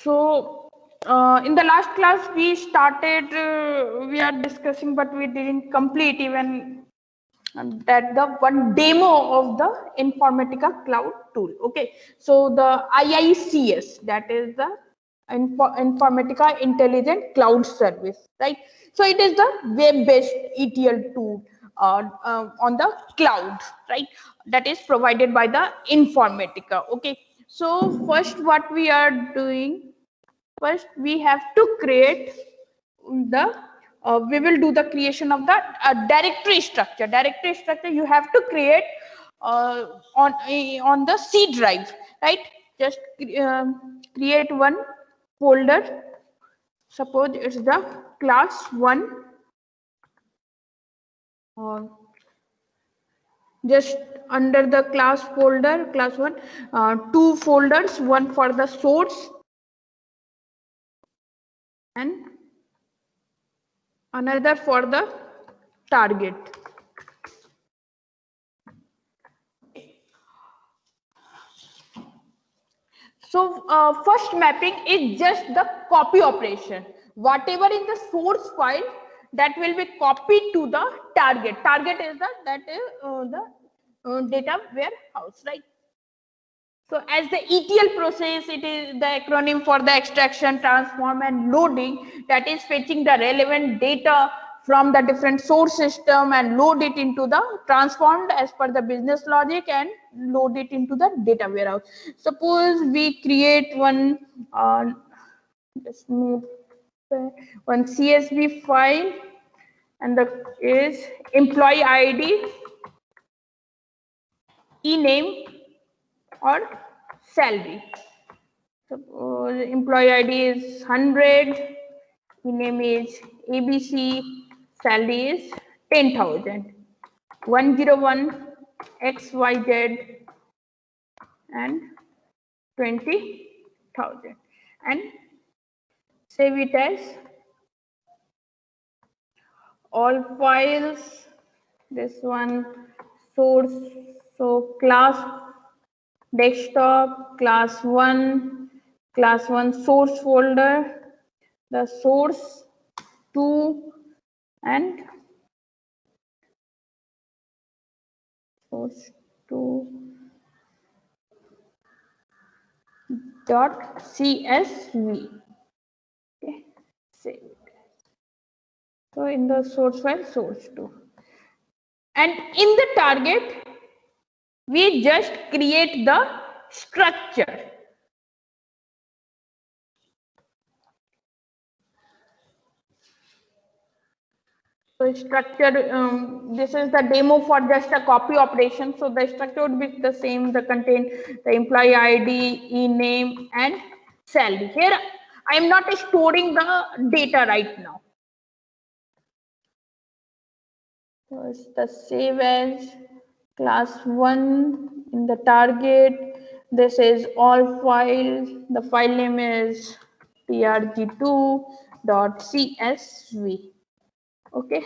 So in the last class we started, we are discussing, but we didn't complete even that the one demo of the Informatica Cloud tool. Okay, so the IICS, that is the Informatica Intelligent Cloud Service, right? So it is the web-based ETL tool on the cloud, right? That is provided by the Informatica. Okay, so first what we are doing, first we have to create the we will do the creation of the directory structure. Directory structure you have to create on the C drive, right? Just create one folder. Suppose it's the class 1, or just under the class folder, class 1, two folders, one for the source and another for the target. So first mapping is just the copy operation. Whatever in the source file, that will be copied to the target. Target is the data warehouse, right? So as the ETL process, it is the acronym for the extraction, transform, and loading, that is fetching the relevant data from the different source system and load it into the transformed as per the business logic and load it into the data warehouse. Suppose we create one just move one CSV file, and the is employee ID, e-name, or salary. Suppose employee ID is 100, name is ABC, salary is 10,000, 101 XYZ and 20,000, and save it as all files. This one source, so class desktop, class 1 source folder, the source 2 and source 2 dot CSV. Okay, save it. So in the source file, source 2, and in the target we just create the structure. So structure, this is the demo for just a copy operation. So the structure would be the same, the contain the employee ID, e-name, and salary. Here I am not storing the data right now. So it's the save as class 1 in the target. This is all files. The file name is trg2.csv. Okay,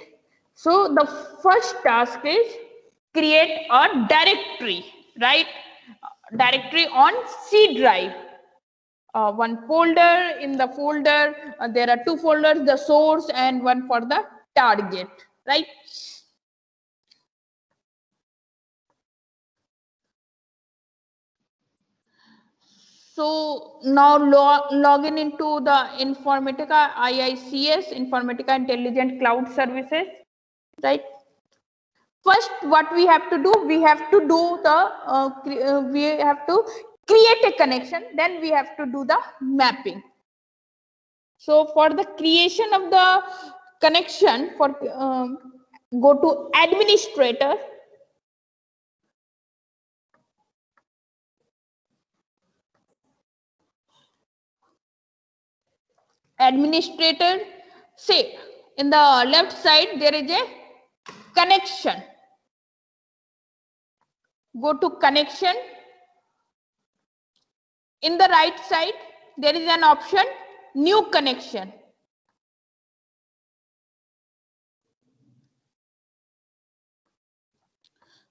so the first task is create a directory, right? Directory on C drive. One folder, in the folder there are two folders, the source and one for the target, right? So now log in into the Informatica IICS, Informatica Intelligent Cloud Services, right? First, what we have to do, we have to do the we have to create a connection, then we have to do the mapping. So for the creation of the connection, for go to administrator, say in the left side there is a connection. Go to connection. In the right side there is an option new connection.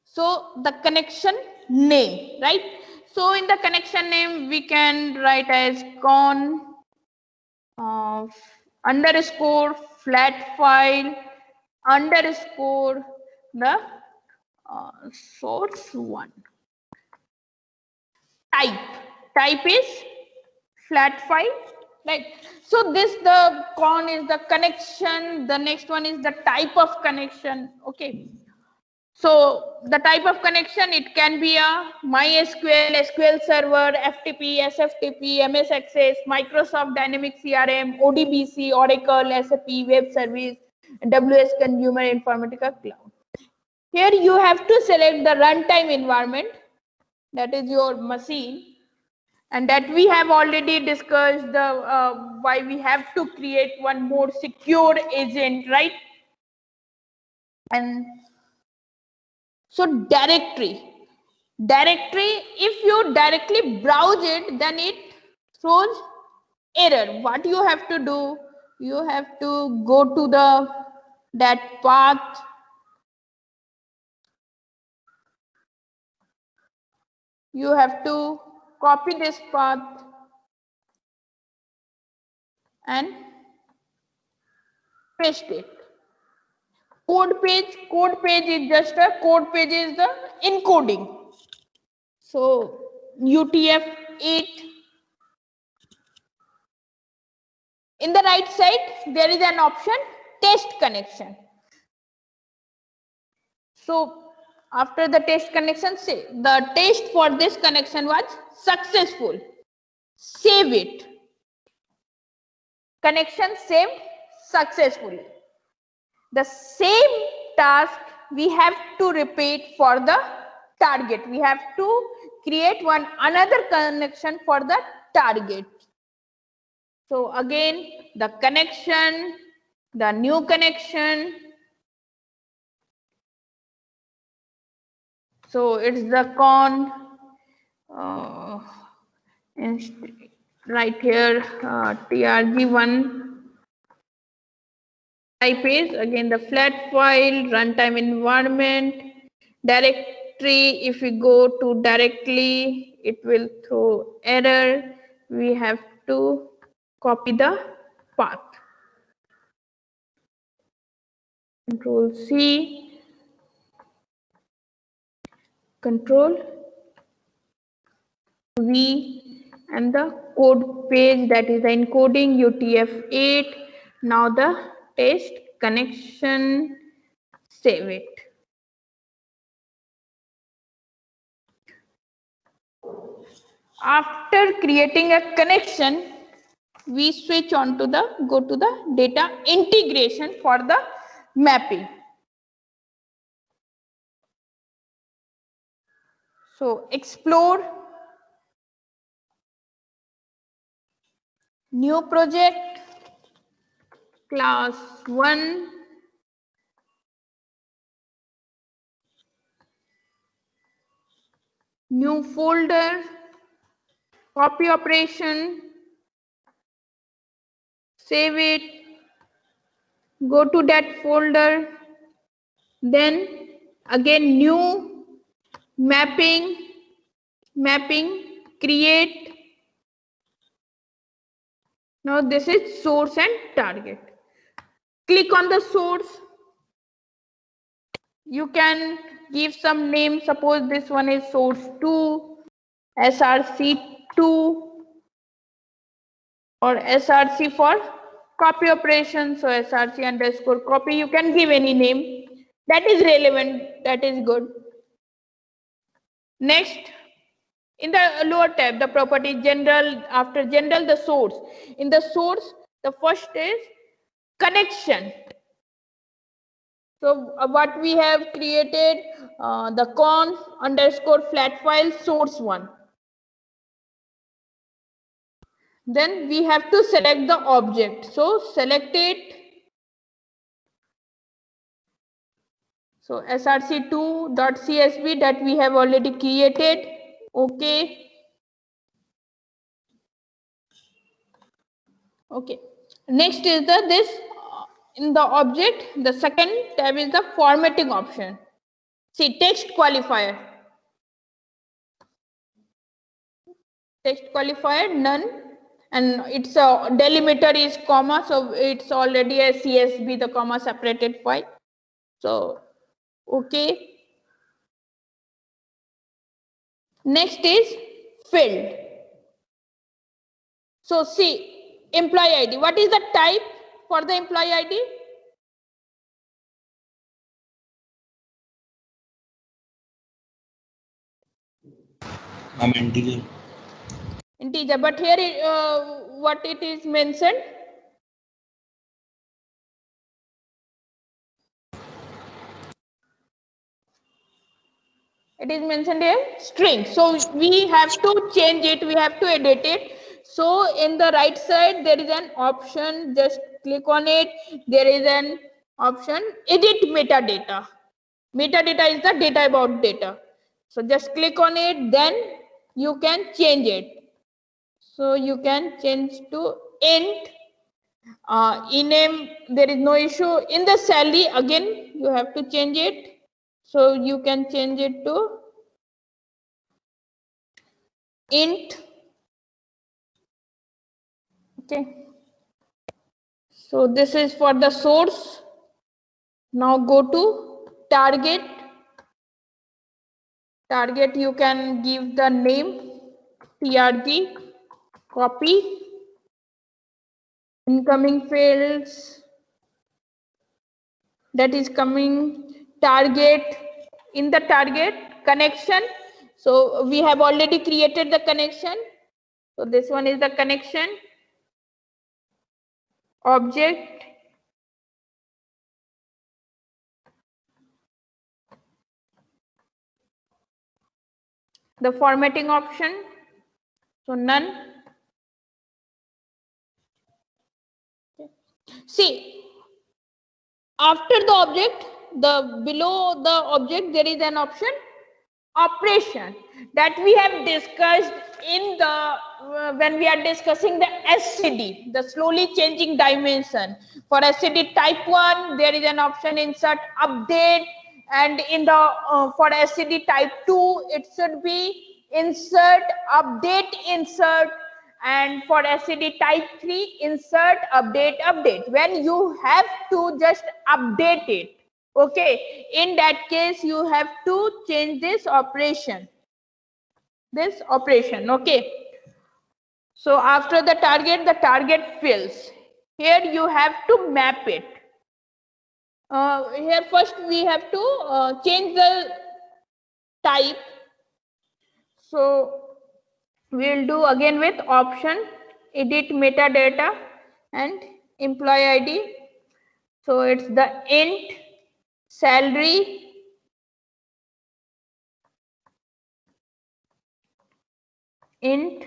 So the connection name, right? So in the connection name we can write as con uh, underscore flat file underscore the source one. Type is flat file, right? So this, the con is the connection, the next one is the type of connection. Okay, so the type of connection, it can be a MySQL, SQL Server, FTP, SFTP, MS Access, Microsoft Dynamics CRM, ODBC, Oracle, SAP, Web Service, AWS Consumer Informatica Cloud. Here you have to select the runtime environment, that is your machine, and that we have already discussed the why we have to create one more secure agent, right? And so directory, if you directly browse it, then it throws error. What you have to do, you have to go to the that path, you have to copy this path and paste it. Code page is just a code page is the encoding. So UTF-8. In the right side, there is an option test connection. So after the test connection, say the test for this connection was successful. Save it. Connection saved successfully. The same task we have to repeat for the target. We have to create one another connection for the target. So again, the connection, the new connection. So it's the con right here, TRG1. Type is again the flat file, runtime environment, directory. If we go to directly, it will throw error. We have to copy the path. Control C, Control V, and the code page, that is the encoding UTF-8. Now the test connection, save it. After creating a connection, we switch on to the, go to the data integration for the mapping. So explore, new project, class 1, new folder, copy operation, save it, go to that folder, then again new mapping, create. Now this is source and target. Click on the source. You can give some name. Suppose this one is source 2, SRC2, or SRC for copy operation. So SRC underscore copy. You can give any name that is relevant. That is good. Next, in the lower tab, the property general. After general, the source. In the source, the first is connection. So what we have created, the conf underscore flat file source 1. Then we have to select the object. So select it. So src2.csv that we have already created. Okay. Okay. Next is the this in the object. The second tab is the formatting option. See, text qualifier. Text qualifier none. and it's a delimiter is comma, so it's already a CSV, the comma separated file. So okay. Next is field. So see, employee ID. What is the type for the employee ID? Integer. Integer, but here what it is mentioned? It is mentioned a string. So we have to change it, we have to edit it. So in the right side, there is an option, just click on it. There is an option, edit metadata. Metadata is the data about data. So just click on it, then you can change it. So you can change to int. Ename, there is no issue. In the salary, again, you have to change it. So you can change it to int. Okay. So this is for the source. Now go to target. Target, you can give the name TRG, copy, incoming fields, that is coming target. In the target connection, so we have already created the connection. So this one is the connection object. The formatting option, so none. See, after the object, the below the object, there is an option operation that we have discussed in the when we are discussing the SCD, the slowly changing dimension. For SCD type 1, there is an option insert update, and in the for SCD type 2, it should be insert update insert, and for SCD type 3, insert update update. When you have to just update it, okay, in that case you have to change this operation, okay. So after the target fills. Here you have to map it. Here first we have to change the type. So we'll do again with option, edit metadata and employee ID. So it's the int salary int,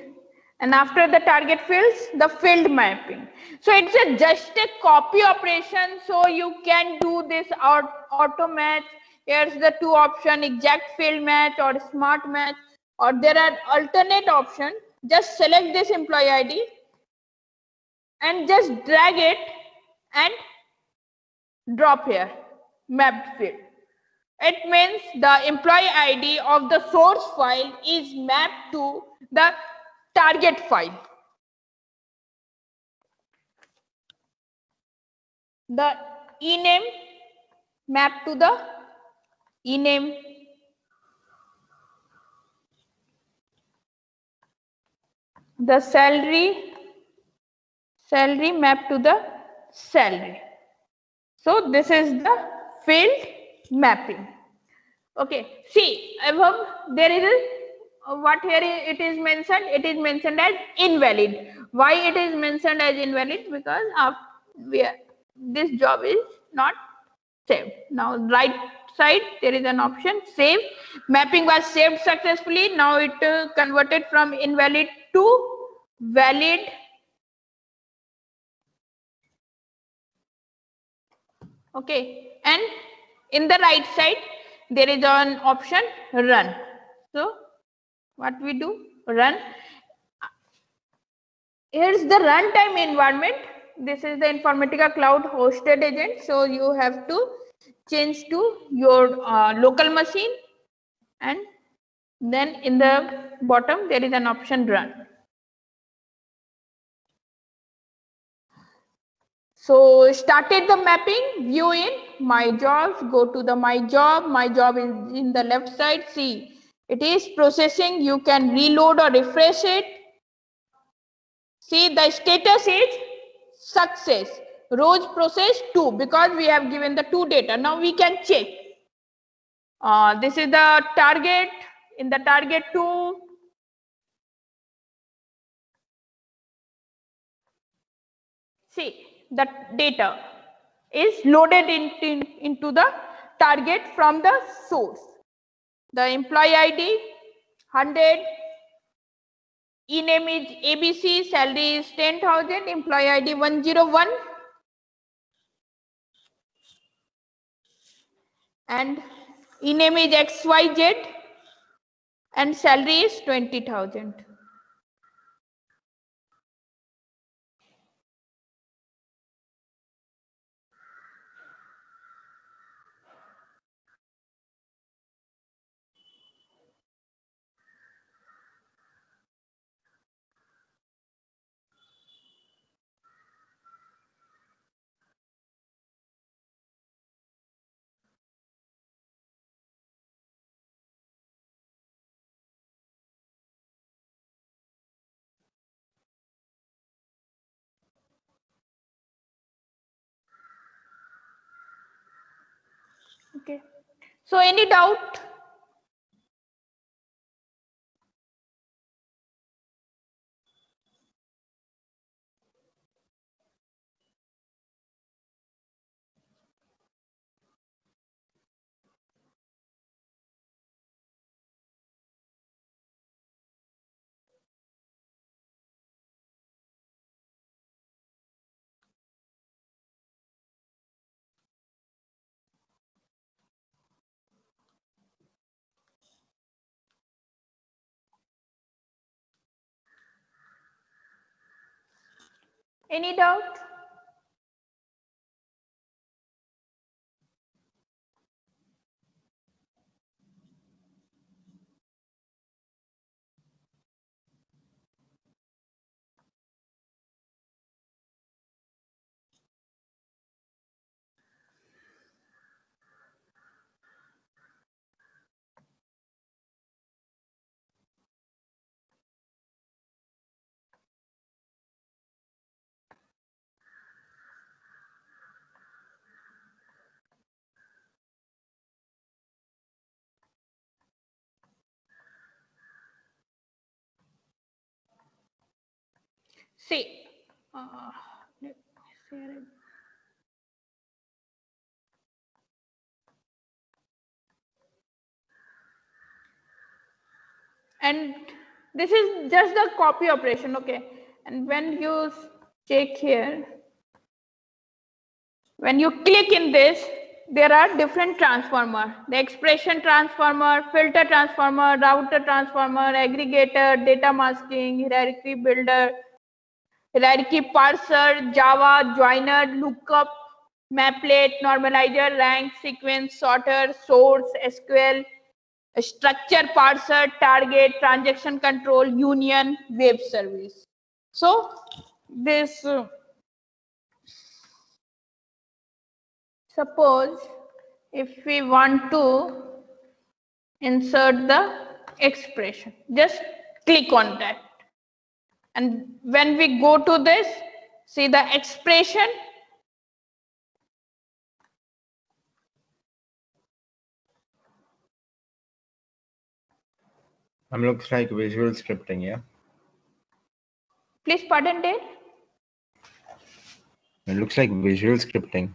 and after the target fields, the field mapping. So it's just a copy operation, so you can do this auto match. Here's the two option, exact field match or smart match, or there are alternate option. Just select this employee ID and just drag it and drop here, mapped field. It means the employee ID of the source file is mapped to the target file. The ename mapped to the ename. The salary mapped to the salary. So this is the field mapping. Okay, see above there is what here it is mentioned. It is mentioned as invalid. Why it is mentioned as invalid? Because this job is not saved. Now right side there is an option save. Mapping was saved successfully. Now it converted from invalid to valid. Okay, and in the right side there is an option run. So what we do, run. Here's the runtime environment. This is the Informatica Cloud hosted agent. So you have to change to your local machine, and then in the bottom there is an option run. So started the mapping, view in my jobs, go to the my job is in the left side. See, it is processing. You can reload or refresh it. See, the status is success. Rows processed 2 because we have given the 2 data. Now we can check. This is the target. In the target 2, see, the data is loaded into the target from the source. The employee ID 100, e-name is ABC, salary is 10,000, employee ID 101, and e-name is XYZ, and salary is 20,000. Okay. So any doubt? Any doubt? See, let me share it. And this is just the copy operation, okay? And when you check here, when you click in this, there are different transformer: the expression transformer, filter transformer, router transformer, aggregator, data masking, hierarchy builder, hierarchy parser, Java, joiner, lookup, maplet, normalizer, rank, sequence, sorter, source, SQL, structure parser, target, transaction control, union, web service. So this, suppose if we want to insert the expression, just click on that. And when we go to this, see the expression. Looks like visual scripting, yeah? Please pardon that. It looks like visual scripting.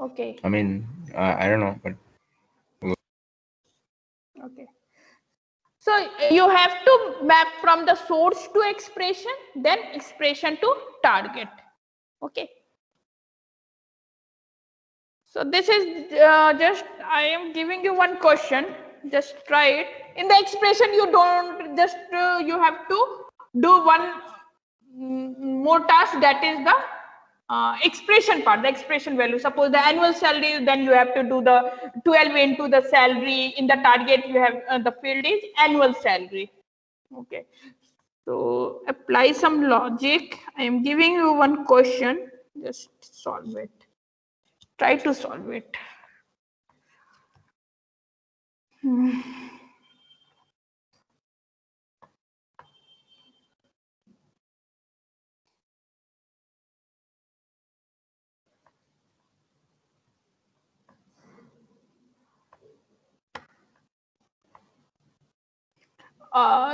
Okay. I mean, I don't know, but. Okay. So you have to map from the source to expression, then expression to target. Okay. So this is just, I am giving you one question. Just try it. In the expression, you don't just, you have to do one more task, that is the expression part, the expression value. Suppose the annual salary, then you have to do the 12 into the salary. In the target, you have the field is annual salary. Okay. So apply some logic. I am giving you one question. Just solve it. Try to solve it.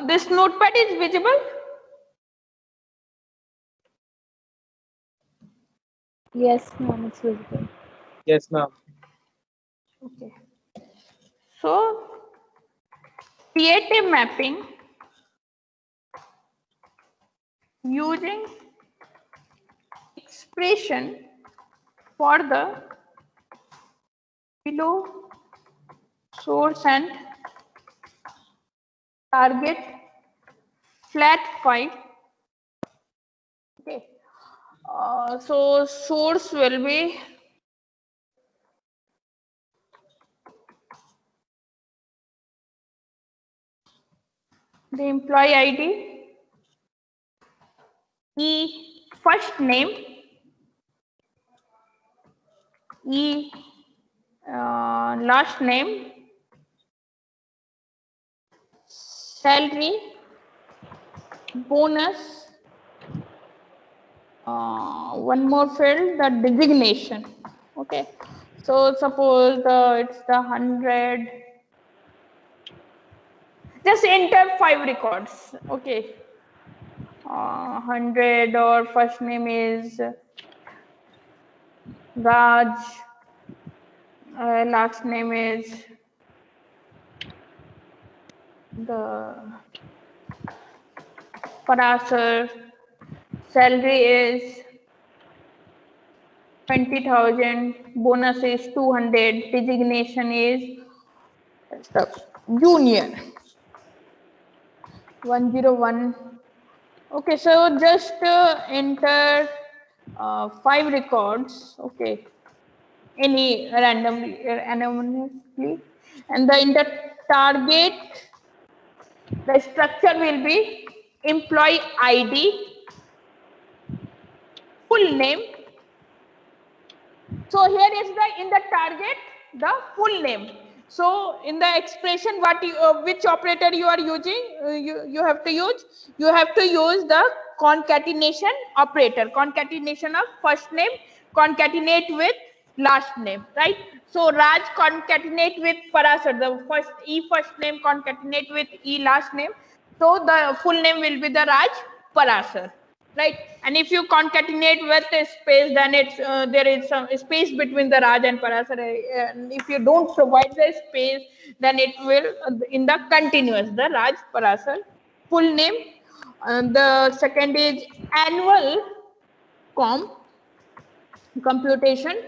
This notepad is visible? Yes, ma'am, it's visible. Yes, ma'am. Okay. So create a mapping using expression for the below source and target flat 5. Okay. So source will be the employee ID, E first name, E last name, salary, bonus, one more field, the designation. Okay, so suppose it's the 100. Just enter 5 records. Okay, 100 or first name is Raj, last name is the Parasar, salary is 20,000, bonus is 200, designation is the junior 101. Okay, so just enter 5 records. Okay, any anonymously, and in the target, the structure will be employee ID, full name. So here is in the target the full name. So in the expression, what which operator you are using, you have to use the concatenation operator, concatenation of first name concatenate with last name, right? So Raj concatenate with Parasar, the first name concatenate with E last name. So the full name will be the Raj Parasar, right? And if you concatenate with a space, then it's there is some space between the Raj and Parasar. And if you don't provide the space, then it will in the continuous, the Raj Parasar full name. The second is annual computation.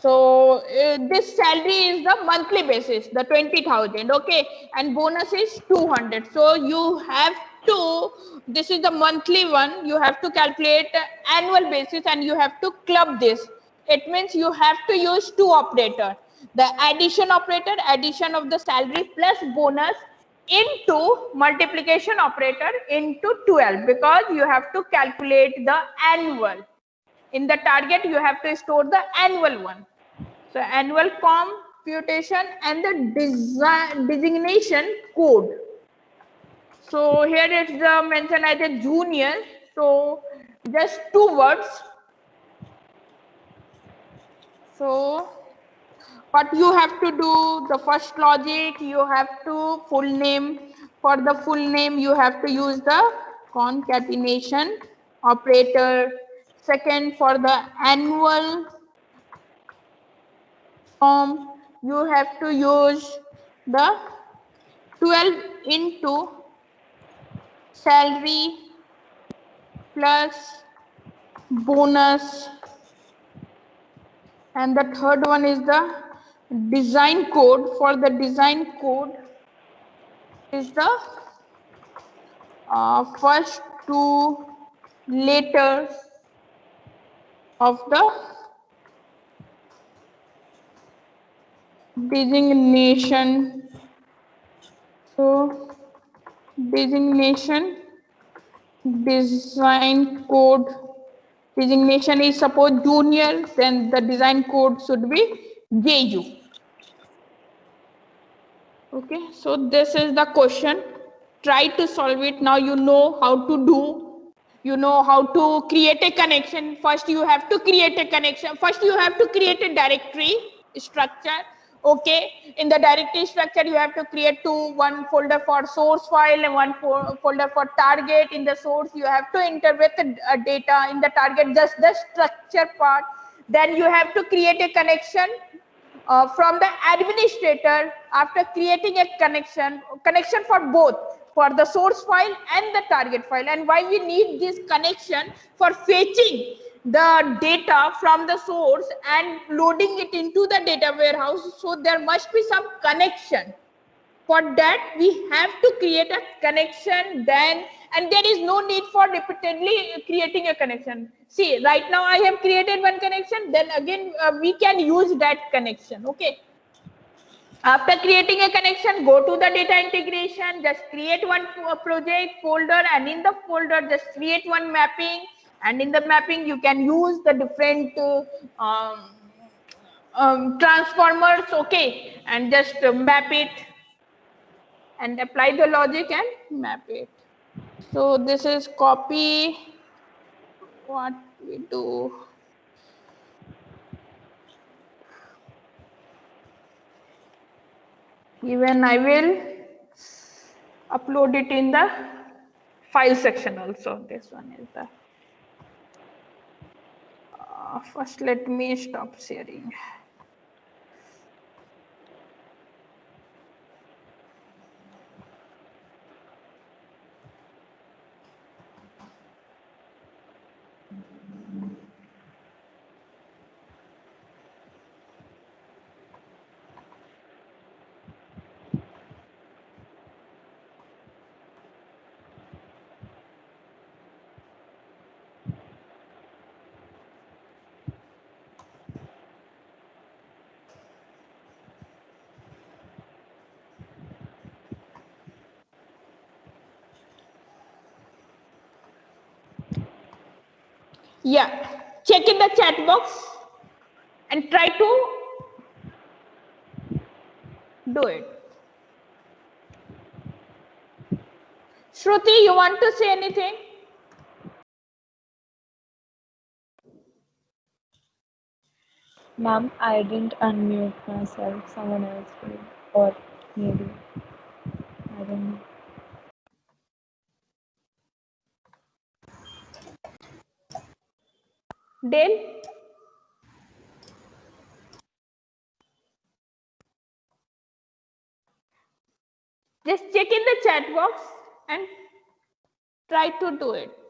So this salary is the monthly basis, the 20,000. Okay, and bonus is 200. So you have to, this is the monthly one, you have to calculate annual basis and you have to club this. It means you have to use 2 operator, the addition operator, addition of the salary plus bonus, into multiplication operator into 12, because you have to calculate the annual. In the target, you have to store the annual one. So annual computation and the designation code. So here it's the mentioned as a junior. So just 2 words. So what you have to do, the first logic, you have to full name. For the full name, you have to use the concatenation operator. Second, for the annual you have to use the 12 into salary plus bonus, and the third one is the design code. For the design code is the first 2 letters of the designation. So designation design code Designation is suppose junior, then the design code should be JU. Okay, so this is the question. Try to solve it. Now you know how to do. You know how to create a connection. First you have to create a connection. First you have to create a directory structure. Okay, in the directory structure you have to create one folder for source file and one folder for target. In the source you have to enter with the data. In the target just the structure part. Then you have to create a connection from the administrator. After creating a connection for both, for the source file and the target file. And why we need this connection? For fetching the data from the source and loading it into the data warehouse. So there must be some connection. For that we have to create a connection, then, and there is no need for repeatedly creating a connection. See, right now I have created one connection, then again we can use that connection. Okay, after creating a connection, go to the data integration, just create one project folder, and in the folder just create one mapping, and in the mapping you can use the different transformers. Okay, and just map it and apply the logic and map it. So this is copy. What we do? Even I will upload it in the file section also. This one is the first. Let me stop sharing. Yeah, check in the chat box and try to do it. Shruti, you want to say anything? Ma'am, I didn't unmute myself. Someone else did. Or maybe. I don't know. Dale? Just check in the chat box and try to do it.